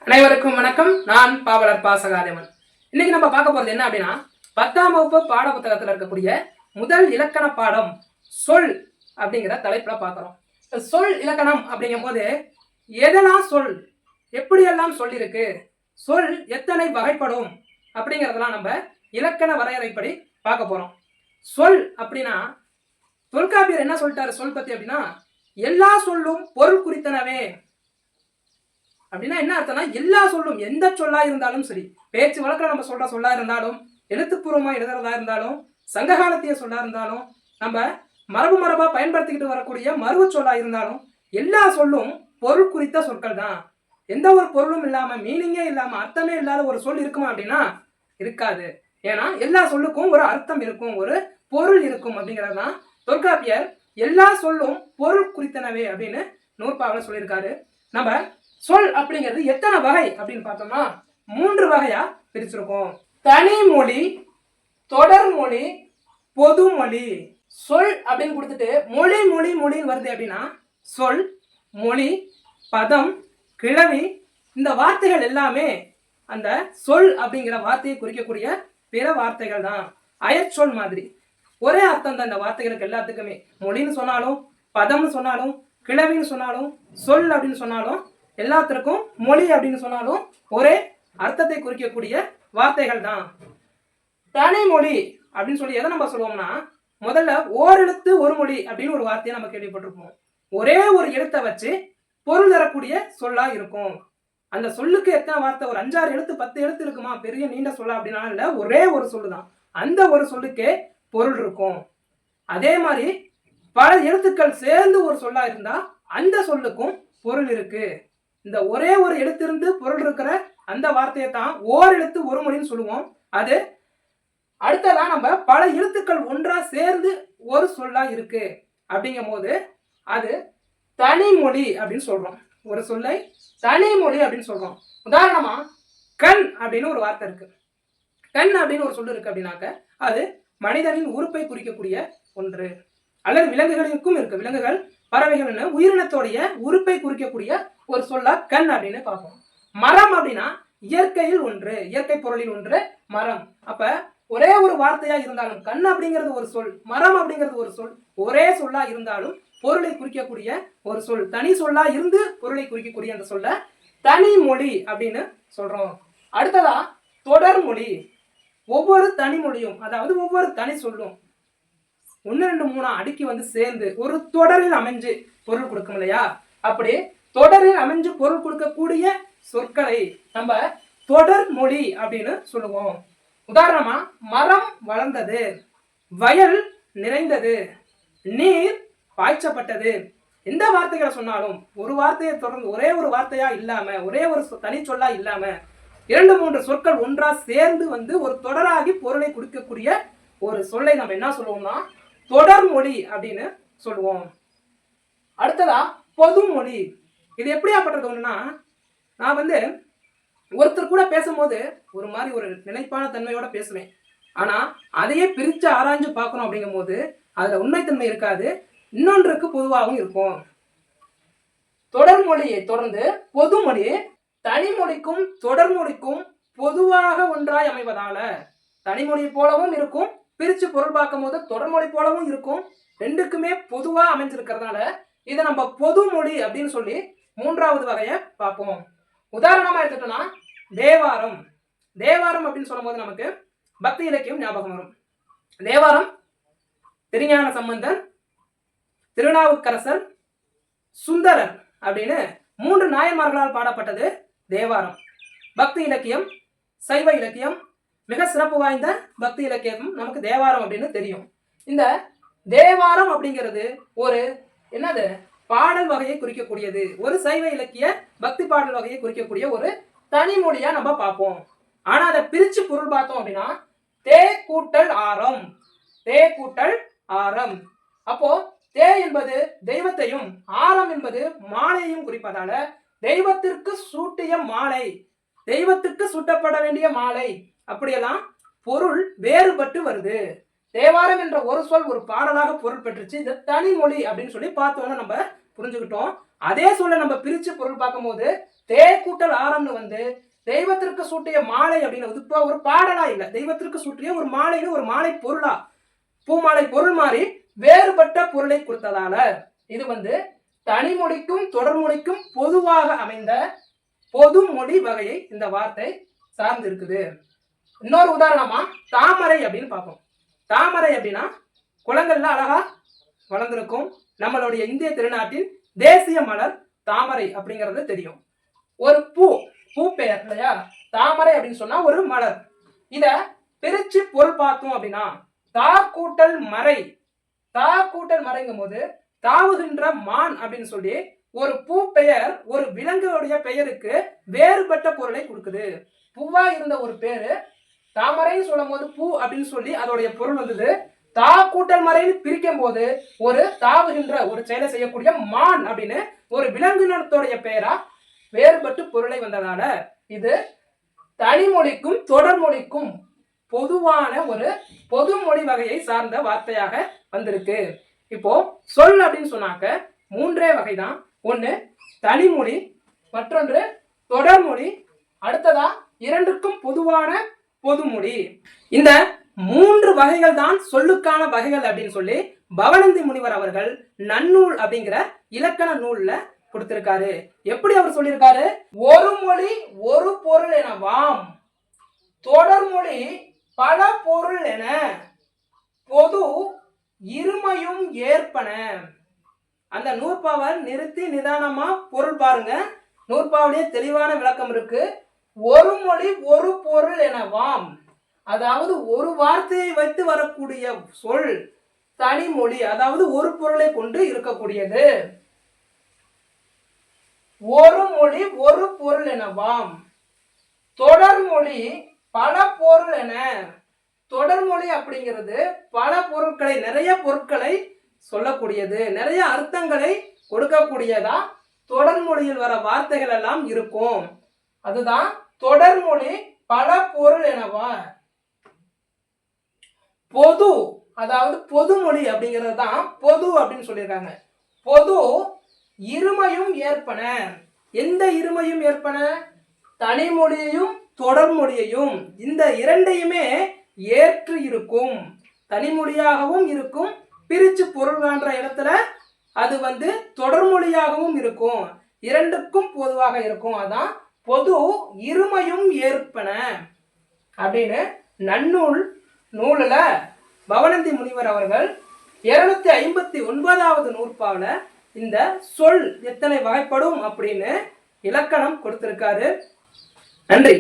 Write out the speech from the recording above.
அனைவருக்கும் வணக்கம். நான் பாவலர் பாசகாதேவன். இன்னைக்கு நம்ம பார்க்க போறது என்ன அப்படின்னா, 10ஆம் வகுப்பு பாட புத்தகத்தில் இருக்கக்கூடிய முதல் இலக்கண பாடம் சொல் அப்படிங்கிற தலைப்புல பார்க்கிறோம். சொல் இலக்கணம் அப்படிங்கும் போது எதெல்லாம் சொல், எப்படியெல்லாம் சொல் இருக்கு, சொல் எத்தனை வகைப்படும் அப்படிங்கிறதெல்லாம் நம்ம இலக்கண வரையறைப்படி பார்க்க போறோம். சொல் அப்படின்னா தொல்காப்பியர் என்ன சொல்லிட்டாரு சொல் பத்தி அப்படின்னா, எல்லா சொல்லும் பொருள் குறித்தனவே. அப்படின்னா என்ன அர்த்தம்னா, எல்லா சொல்லும் எந்த சொல்லா இருந்தாலும் சரி, பேச்சு வழக்கில் நம்ம சொல்ற சொல்லா இருந்தாலும், எழுத்துப்பூர்வமா எழுதுறதா இருந்தாலும், சங்ககாலத்திய சொல்லா இருந்தாலும், நம்ம மரபா பயன்படுத்திக்கிட்டு வரக்கூடிய மருவ சொல்லா இருந்தாலும், எல்லா சொல்லும் பொருள் குறித்த சொற்கள் தான். எந்த ஒரு பொருளும் இல்லாம, மீனிங்கே இல்லாம, அர்த்தமே இல்லாத ஒரு சொல் இருக்குமா அப்படின்னா இருக்காது. ஏன்னா எல்லா சொல்லுக்கும் ஒரு அர்த்தம் இருக்கும், ஒரு பொருள் இருக்கும். அப்படிங்கிறது தான் தொல்காப்பியர் எல்லா சொல்லும் பொருள் குறித்தனவே அப்படின்னு நூற்பாவில் சொல்லியிருக்காரு. நம்ம சொல் அப்படிங்கிறது எத்தனை வகை அப்படின்னு பார்த்தோம்னா 3 வகையா பிரிச்சிருக்கோம். தனிமொழி, தொடர்மொழி, பொதுமொழி. சொல் அப்படின்னு கொடுத்துட்டு மொழி மொழி மொழின்னு வருது அப்படின்னா சொல், மொழி, பதம், கிளவி, இந்த வார்த்தைகள் எல்லாமே அந்த சொல் அப்படிங்கிற வார்த்தையை குறிக்கக்கூடிய பிற வார்த்தைகள் தான். அயற்சொல் மாதிரி ஒரே அர்த்தம் தான் இந்த வார்த்தைகளுக்கு எல்லாத்துக்குமே. மொழின்னு சொன்னாலும், பதம்னு சொன்னாலும், கிளவின்னு சொன்னாலும், சொல் அப்படின்னு சொன்னாலும், எல்லாத்திற்கும் மொழி அப்படின்னு சொன்னாலும் ஒரே அர்த்தத்தை குறிக்கக்கூடிய வார்த்தைகள் தான். தனிமொழி அப்படின்னு சொல்லி எதை நம்ம சொல்லுவோம்னா, முதல்ல ஓரெழுத்து ஒரு மொழி அப்படின்னு ஒரு வார்த்தையை நம்ம கேள்விப்பட்டிருப்போம். ஒரே ஒரு எழுத்தை வச்சு பொருள் தரக்கூடிய சொல்லா இருக்கும். அந்த சொல்லுக்கு எத்தனை வார்த்தை, ஒரு 5-6 எழுத்து 10 எழுத்து இருக்குமா, பெரிய நீண்ட சொல்லா அப்படின்னா இல்ல, ஒரே ஒரு சொல்லுதான். அந்த ஒரு சொல்லுக்கே பொருள் இருக்கும். அதே மாதிரி பல எழுத்துக்கள் சேர்ந்து ஒரு சொல்லா இருந்தா அந்த சொல்லுக்கும் பொருள் இருக்கு. இந்த ஒரே ஒரு எழுத்து இருந்து பொருள் இருக்கிற அந்த வார்த்தையை தான் ஓர் எழுத்து ஒரு மொழின்னு சொல்லுவோம். அது அடுத்ததான் நம்ம பல எழுத்துக்கள் ஒன்றா சேர்ந்து ஒரு சொல்லா இருக்கு அப்படிங்கும் போது அது தனிமொழி அப்படின்னு சொல்றோம். ஒரு சொல்லை தனிமொழி அப்படின்னு சொல்றோம். உதாரணமா கண் அப்படின்னு ஒரு வார்த்தை இருக்கு. கண் அப்படின்னு ஒரு சொல்லு இருக்கு அப்படின்னாக்க அது மனிதனின் உறுப்பை குறிக்கக்கூடிய ஒன்று. அல்லது விலங்குகளுக்கும் இருக்கு. விலங்குகள், பறவைகள் உயிரினத்தோடைய உறுப்பை குறிக்கக்கூடிய ஒரு சொல்லா கண் அப்படின்னு பார்ப்போம். மரம் அப்படின்னா இயற்கையில் ஒன்று, இயற்கை பொருளில் ஒன்று மரம். அப்ப ஒரே ஒரு வார்த்தையா இருந்தாலும் கண் அப்படிங்கிறது ஒரு சொல், மரம் அப்படிங்கிறது ஒரு சொல், ஒரே சொல்லா இருந்தாலும் பொருளை குறிக்கக்கூடிய ஒரு சொல், தனி சொல்லா இருந்து பொருளை குறிக்கக்கூடிய அந்த சொல்ல தனிமொழி அப்படின்னு சொல்றோம். அடுத்ததா தொடர்மொழி. ஒவ்வொரு தனிமொழியும், அதாவது ஒவ்வொரு தனி சொல்லும் 1 2 3 அடுக்கி வந்து சேர்ந்து ஒரு தொடரில் அமைஞ்சு பொருள் கொடுக்கும் இல்லையா, அப்படி தொடரில் அமைஞ்சு பொருள் கொடுக்கக்கூடிய சொற்களை நம்ம தொடர்மொழி அப்படின்னு சொல்லுவோம். உதாரணமா மரம் வளர்ந்தது, வயல் நிறைந்தது, நீர் பாய்ச்சப்பட்டது. எந்த வார்த்தைகளை சொன்னாலும் ஒரு வார்த்தையை தொடர்ந்து ஒரே ஒரு வார்த்தையா இல்லாம, ஒரே ஒரு தனி சொல்லா இல்லாம 2 3 சொற்கள் ஒன்றா சேர்ந்து வந்து ஒரு தொடராகி பொருளை கொடுக்கக்கூடிய ஒரு சொல்லை நம்ம என்ன சொல்லுவோம்னா தொடர்மொழி அப்படின்னு சொல்லுவோம். அடுத்ததா பொதுமொழி. இது எப்படியாப்பட்டது ஒண்ணுன்னா, நான் வந்து ஒருத்தர் கூட பேசும்போது ஒரு மாதிரி ஒரு நிலைப்பான தன்மையோட பேசுவேன். ஆனா அதையே பிரிச்சு ஆராய்ஞ்சு பார்க்கணும் அப்படிங்கும் போது அதுல உண்மைத்தன்மை இருக்காது, இன்னொன்றுக்கு பொதுவாகவும் இருக்கும். தொடர்மொழியை தொடர்ந்து பொதுமொழி தனிமொழிக்கும் தொடர்மொழிக்கும் பொதுவாக ஒன்றாய் அமைவதால தனிமொழி போலவும் இருக்கும், பிரிச்சு பொருள் பார்க்கும் போது தொடர்மொழி போலவும் இருக்கும், ரெண்டுக்குமே பொதுவா அமைஞ்சிருக்கிறதுனால இதை நம்ம பொதுமொழி அப்படின்னு சொல்லி 3வது வகையை பார்ப்போம். உதாரணமா எடுத்துட்டோம்னா தேவாரம். தேவாரம் அப்படின்னு சொல்லும் போது நமக்கு பக்தி இலக்கியம் ஞாபகம் வரும். தேவாரம் திருஞான சம்பந்தர், திருநாவுக்கரசர், சுந்தரர் அப்படின்னு 3 நாயன்மார்களால் பாடப்பட்டது தேவாரம். பக்தி இலக்கியம், சைவ இலக்கியம், மிக சிறப்பு வாய்ந்த பக்தி இலக்கியம் நமக்கு தேவாரம் அப்படின்னு தெரியும். இந்த தேவாரம் அப்படிங்கிறது ஒரு என்னது பாடல் வகையை குறிக்கக்கூடியது, ஒரு சைவ இலக்கிய பக்தி பாடல் வகையை குறிக்கக்கூடிய ஒரு தனிமொழியா நம்ம பார்ப்போம். ஆனா அதை பிரிச்சு பொருள் பார்த்தோம் அப்படின்னா தே கூட்டல் ஆரம், தே கூட்டல் ஆரம். அப்போ தே என்பது தெய்வத்தையும் ஆரம் என்பது மாலையையும் குறிப்பதால தெய்வத்திற்கு சூட்டிய மாலை, தெய்வத்துக்கு சூட்டப்பட வேண்டிய மாலை, அப்படியெல்லாம் பொருள் வேறுபட்டு வருது. தேவாரம் என்ற ஒரு சொல் ஒரு பாடலாக பொருள் பெற்றுச்சு. இது தனிமொழி அப்படின்னு சொல்லி பார்த்தோம்னா நம்ம புரிஞ்சுக்கிட்டோம். அதே சொல்ல நம்ம பிரிச்சு பொருள் பார்க்கும் போது தே கூட்டல் ஆரம்னு வந்து தெய்வத்திற்கு சூட்டிய மாலை அப்படின்னு இப்ப ஒரு பாடலா இல்ல, தெய்வத்திற்கு சூட்டிய ஒரு மாலைன்னு ஒரு மாலை பொருளா, பூமாலை பொருள் மாதிரி வேறுபட்ட பொருளை கொடுத்ததால இது வந்து தனிமொழிக்கும் தொடர்மொழிக்கும் பொதுவாக அமைந்த பொது மொழி வகையை இந்த வார்த்தை சார்ந்து இருக்குது. இன்னொரு உதாரணமா தாமரை அப்படின்னு பார்ப்போம். தாமரை அப்படின்னா குளங்கள்ல அழகா வளர்ந்திருக்கும். நம்மளுடைய இந்திய திருநாட்டின் தேசிய மலர் தாமரை அப்படிங்கிறது தெரியும். ஒரு பூ, பூ பெயர் இல்லையா, தாமரை அப்படின்னு சொன்னா ஒரு மலர். இத பிரிச்சு பொருள் பார்த்தோம் அப்படின்னா தா கூட்டல் மறை, தா கூட்டல் மறைங்கும் போது தாவுகின்ற மான் அப்படின்னு சொல்லி ஒரு பூ பெயர் ஒரு விலங்குடைய பெயருக்கு வேறுபட்ட பொருளை கொடுக்குது. பூவா இருந்த ஒரு பேரு தாமரைன்னு சொல்லும் போது பூ அப்படின்னு சொல்லி அதோடைய பொருள் வந்தது. தா கூட்டல் மறைன்னு பிரிக்கும் போது ஒரு தாவுகின்ற ஒரு செயலை செய்யக்கூடிய மான் அப்படின்னு ஒரு விலங்கினத்தோடைய பெயரா வேறுபட்டு பொருளை வந்ததால இது தனிமொழிக்கும் தொடர்மொழிக்கும் பொதுவான ஒரு பொது மொழி வகையை சார்ந்த வார்த்தையாக வந்திருக்கு. இப்போ சொல் அப்படின்னு சொன்னாக்க மூன்றே வகைதான். ஒன்று தனிமொழி, மற்றொன்று தொடர்மொழி, அடுத்ததா இரண்டுக்கும் பொதுவான பொதுமொழி. இந்த மூன்று வகைகள் தான் சொல்லுக்கான வகைகள் அப்படின்னு சொல்லி பவனந்தி முனிவர் அவர்கள் நன்னூல் அப்படிங்கிற இலக்கண நூல்ல கொடுத்திருக்காரு. எப்படி அவர் சொல்லியிருக்காரு? ஒரு மொழி ஒரு பொருள் எனவாம், தொடர்மொழி பல பொருள் என, பொது இருமையும் ஏற்பன. அந்த நூற்பாவை நிறுத்தி நிதானமா பொருள் பாருங்க. நூற்பாவுடைய தெளிவான விளக்கம் இருக்கு. ஒரு மொழி ஒரு பொருள் எனவாம், அதாவது ஒரு வார்த்தையை வைத்து வரக்கூடிய சொல் தனிமொழி, அதாவது ஒரு பொருளை கொண்டு இருக்கக்கூடியது. ஒரு மொழி ஒரு பொருள் எனவாம், தொடர்மொழி பல பொருள் என. தொடர்மொழி அப்படிங்கிறது பல பொருட்களை, நிறைய பொருட்களை சொல்லக்கூடியது, நிறைய அர்த்தங்களை கொடுக்கக்கூடியதா தொடர்மொழியில் வர வார்த்தைகள் எல்லாம் இருக்கும். அதுதான் தொடர்மொழி பல பொருள் எனவா. பொது, அதாவது பொதுமொழி அப்படிங்கிறது தான் பொது அப்படின்னு சொல்லியிருக்காங்க. பொது இருமையும் ஏற்பன. எந்த இருமையும் ஏற்பன? தனிமொழியையும் தொடர்மொழியையும், இந்த இரண்டையுமே ஏற்று இருக்கும். தனிமொழியாகவும் இருக்கும், பிரிச்சு பொருள் காண்ற இடத்துல அது வந்து தொடர்மொழியாகவும் இருக்கும், இரண்டுக்கும் பொதுவாக இருக்கும். அதான் பொது இருமையும் ஏற்பன அப்படின்னு நன்னூல் நூலில் பவனந்தி முனிவர் அவர்கள் 259வது நூற்பாவில் இந்த சொல் எத்தனை வகைப்படும் அப்படின்னு இலக்கணம் கொடுத்திருக்காரு. நன்றி.